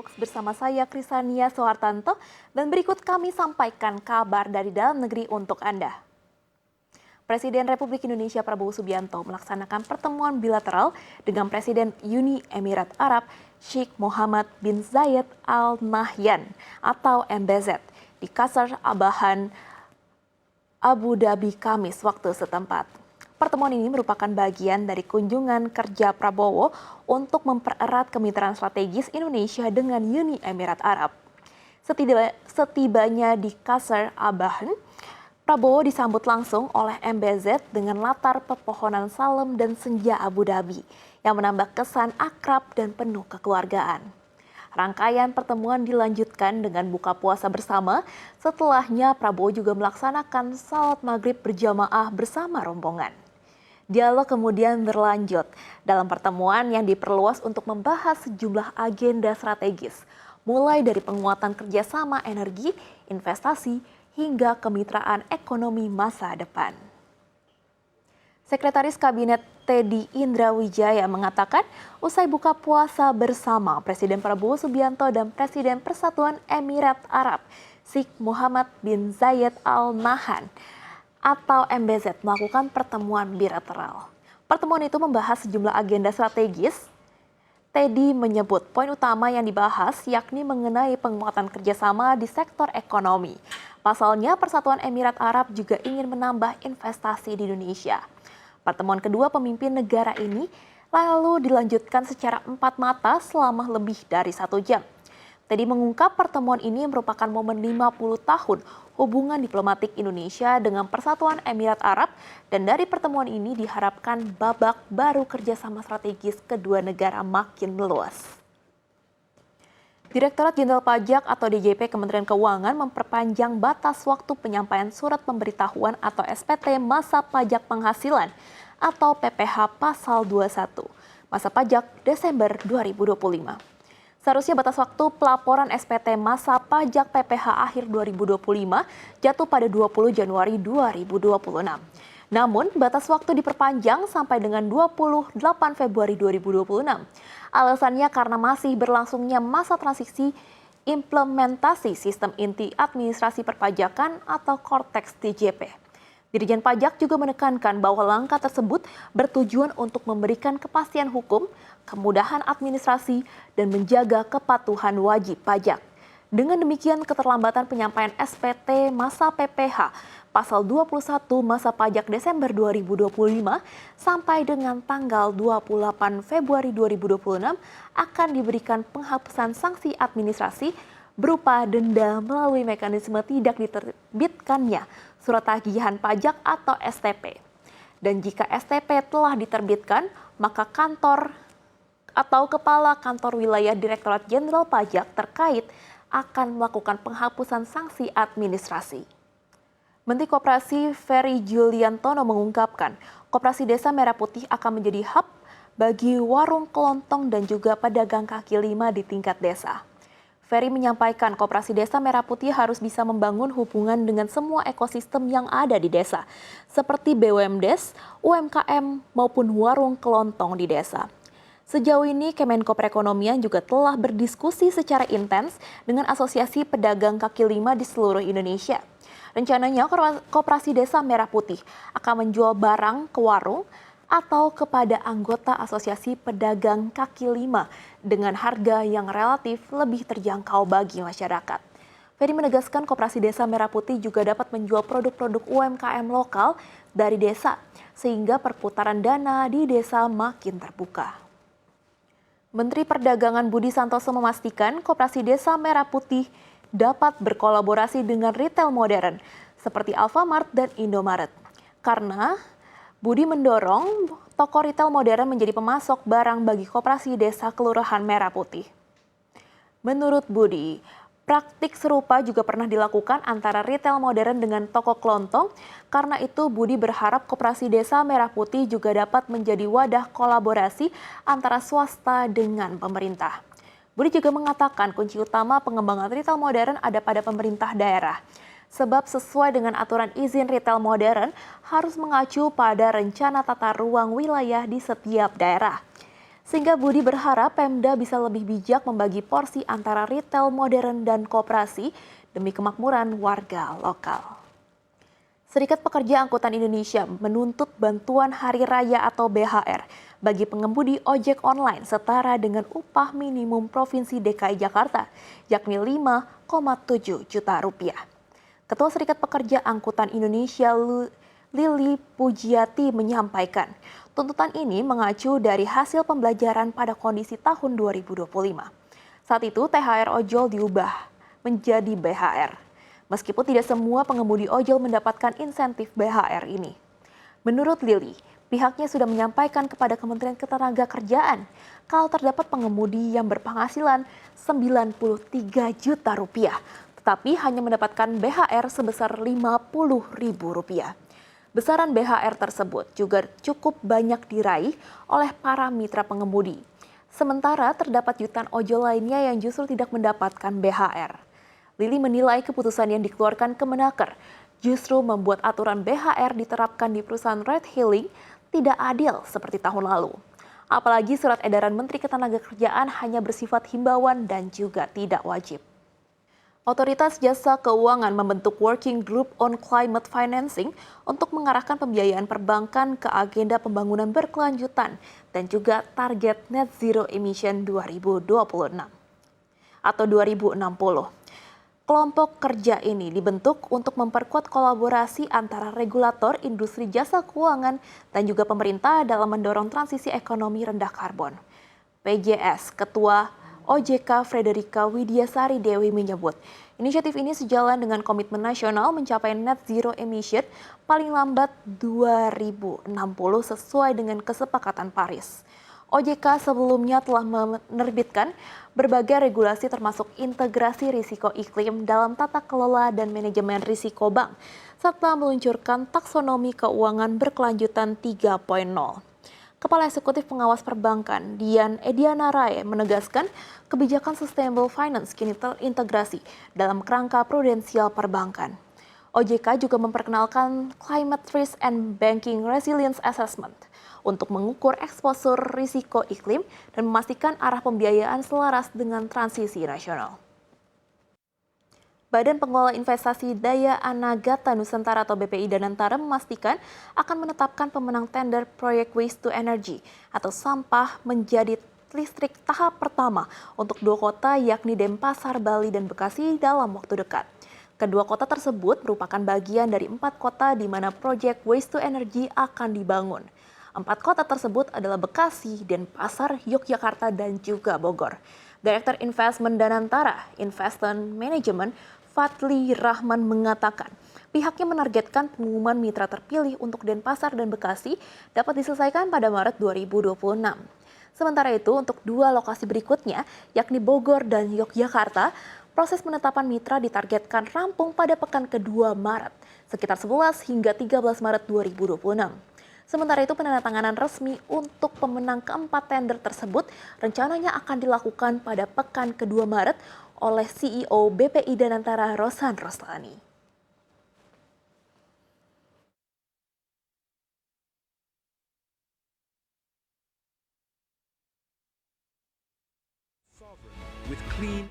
Box bersama saya Krisania Soehartanto dan berikut kami sampaikan kabar dari dalam negeri untuk Anda. Presiden Republik Indonesia Prabowo Subianto melaksanakan pertemuan bilateral dengan Presiden Uni Emirat Arab Sheikh Mohammed bin Zayed Al Nahyan atau MBZ di Qasr Abahan, Abu Dhabi Kamis waktu setempat. Pertemuan ini merupakan bagian dari kunjungan kerja Prabowo untuk mempererat kemitraan strategis Indonesia dengan Uni Emirat Arab. Setibanya di Qasr Abahan, Prabowo disambut langsung oleh MBZ dengan latar pepohonan salem dan senja Abu Dhabi yang menambah kesan akrab dan penuh kekeluargaan. Rangkaian pertemuan dilanjutkan dengan buka puasa bersama, setelahnya Prabowo juga melaksanakan salat maghrib berjamaah bersama rombongan. Dialog kemudian berlanjut dalam pertemuan yang diperluas untuk membahas sejumlah agenda strategis, mulai dari penguatan kerjasama energi, investasi, hingga kemitraan ekonomi masa depan. Sekretaris Kabinet Teddy Indrawijaya mengatakan, usai buka puasa bersama Presiden Prabowo Subianto dan Presiden Persatuan Emirat Arab, Sheikh Mohammed bin Zayed Al Nahyan atau MBZ melakukan pertemuan bilateral. Pertemuan itu membahas sejumlah agenda strategis. Teddy menyebut poin utama yang dibahas yakni mengenai penguatan kerjasama di sektor ekonomi. Pasalnya, Persatuan Emirat Arab juga ingin menambah investasi di Indonesia. Pertemuan kedua pemimpin negara ini lalu dilanjutkan secara empat mata selama lebih dari 1 jam. Teddy mengungkap pertemuan ini merupakan momen 50 tahun hubungan diplomatik Indonesia dengan Persatuan Emirat Arab dan dari pertemuan ini diharapkan babak baru kerjasama strategis kedua negara makin meluas. Direktorat Jenderal Pajak atau DJP Kementerian Keuangan memperpanjang batas waktu penyampaian surat pemberitahuan atau SPT masa pajak penghasilan atau PPH pasal 21, masa pajak Desember 2025. Seharusnya batas waktu pelaporan SPT masa pajak PPH akhir 2025 jatuh pada 20 Januari 2026. Namun, batas waktu diperpanjang sampai dengan 28 Februari 2026. Alasannya karena masih berlangsungnya masa transisi implementasi sistem inti administrasi perpajakan atau Kortex DJP. Dirjen Pajak juga menekankan bahwa langkah tersebut bertujuan untuk memberikan kepastian hukum, kemudahan administrasi, dan menjaga kepatuhan wajib pajak. Dengan demikian, keterlambatan penyampaian SPT masa PPH pasal 21 masa pajak Desember 2025 sampai dengan tanggal 28 Februari 2026 akan diberikan penghapusan sanksi administrasi berupa denda melalui mekanisme tidak diterbitkannya surat tagihan pajak atau STP. Dan jika STP telah diterbitkan, maka kantor atau Kepala Kantor Wilayah Direktorat Jenderal Pajak terkait akan melakukan penghapusan sanksi administrasi. Menteri Koperasi Ferry Juliantono mengungkapkan, Koperasi Desa Merah Putih akan menjadi hub bagi warung kelontong dan juga pedagang kaki lima di tingkat desa. Ferry menyampaikan Koperasi Desa Merah Putih harus bisa membangun hubungan dengan semua ekosistem yang ada di desa, seperti BUMDes, UMKM, maupun warung kelontong di desa. Sejauh ini, Kemenko Perekonomian juga telah berdiskusi secara intens dengan Asosiasi Pedagang Kaki Lima di seluruh Indonesia. Rencananya, Koperasi Desa Merah Putih akan menjual barang ke warung atau kepada anggota Asosiasi Pedagang Kaki Lima dengan harga yang relatif lebih terjangkau bagi masyarakat. Ferry menegaskan Koperasi Desa Merah Putih juga dapat menjual produk-produk UMKM lokal dari desa, sehingga perputaran dana di desa makin terbuka. Menteri Perdagangan Budi Santoso memastikan Koperasi Desa Merah Putih dapat berkolaborasi dengan retail modern seperti Alfamart dan Indomaret. Karena Budi mendorong toko retail modern menjadi pemasok barang bagi Koperasi Desa Kelurahan Merah Putih. Menurut Budi, praktik serupa juga pernah dilakukan antara retail modern dengan toko kelontong. Karena itu Budi berharap Koperasi Desa Merah Putih juga dapat menjadi wadah kolaborasi antara swasta dengan pemerintah. Budi juga mengatakan kunci utama pengembangan retail modern ada pada pemerintah daerah. Sebab sesuai dengan aturan izin retail modern harus mengacu pada rencana tata ruang wilayah di setiap daerah. Sehingga Budi berharap Pemda bisa lebih bijak membagi porsi antara retail modern dan koperasi demi kemakmuran warga lokal. Serikat Pekerja Angkutan Indonesia menuntut bantuan Hari Raya atau BHR bagi pengemudi ojek online setara dengan upah minimum Provinsi DKI Jakarta, yakni 5,7 juta rupiah. Ketua Serikat Pekerja Angkutan Indonesia Lili Pujiati menyampaikan, tuntutan ini mengacu dari hasil pembelajaran pada kondisi tahun 2025. Saat itu THR ojol diubah menjadi BHR. Meskipun tidak semua pengemudi ojol mendapatkan insentif BHR ini. Menurut Lili, pihaknya sudah menyampaikan kepada Kementerian Ketenagakerjaan kalau terdapat pengemudi yang berpenghasilan 93 juta rupiah, tetapi hanya mendapatkan BHR sebesar Rp50.000. Besaran BHR tersebut juga cukup banyak diraih oleh para mitra pengemudi. Sementara terdapat jutaan ojol lainnya yang justru tidak mendapatkan BHR. Lili menilai keputusan yang dikeluarkan Kemenaker justru membuat aturan BHR diterapkan di perusahaan ride hailing tidak adil seperti tahun lalu. Apalagi surat edaran Menteri Ketenagakerjaan hanya bersifat himbauan dan juga tidak wajib. Otoritas Jasa Keuangan membentuk Working Group on Climate Financing untuk mengarahkan pembiayaan perbankan ke agenda pembangunan berkelanjutan dan juga target net zero emission 2026 atau 2060. Kelompok kerja ini dibentuk untuk memperkuat kolaborasi antara regulator industri jasa keuangan dan juga pemerintah dalam mendorong transisi ekonomi rendah karbon. PJS, Ketua OJK Frederika Widiasari Dewi menyebut, inisiatif ini sejalan dengan komitmen nasional mencapai net zero emission paling lambat 2060 sesuai dengan kesepakatan Paris. OJK sebelumnya telah menerbitkan berbagai regulasi termasuk integrasi risiko iklim dalam tata kelola dan manajemen risiko bank, serta meluncurkan taksonomi keuangan berkelanjutan 3.0. Kepala Eksekutif Pengawas Perbankan, Dian Ediana Rae, menegaskan kebijakan sustainable finance kini terintegrasi dalam kerangka prudensial perbankan. OJK juga memperkenalkan Climate Risk and Banking Resilience Assessment untuk mengukur eksposur risiko iklim dan memastikan arah pembiayaan selaras dengan transisi nasional. Badan Pengelola Investasi Daya Anagata Nusantara atau BPI Danantara memastikan akan menetapkan pemenang tender proyek Waste to Energy atau sampah menjadi listrik tahap pertama untuk 2 kota yakni Denpasar, Bali, dan Bekasi dalam waktu dekat. Kedua kota tersebut merupakan bagian dari 4 kota di mana proyek Waste to Energy akan dibangun. 4 kota tersebut adalah Bekasi, Denpasar, Yogyakarta, dan juga Bogor. Direktur Investment Danantara, Investment Management, Fadli Rahman mengatakan, pihaknya menargetkan pengumuman mitra terpilih untuk Denpasar dan Bekasi dapat diselesaikan pada Maret 2026. Sementara itu, untuk 2 lokasi berikutnya, yakni Bogor dan Yogyakarta, proses penetapan mitra ditargetkan rampung pada pekan kedua Maret, sekitar 11 hingga 13 Maret 2026. Sementara itu, penandatanganan resmi untuk pemenang keempat tender tersebut rencananya akan dilakukan pada pekan kedua Maret oleh CEO BPI Danantara Rosan Roslani. With clean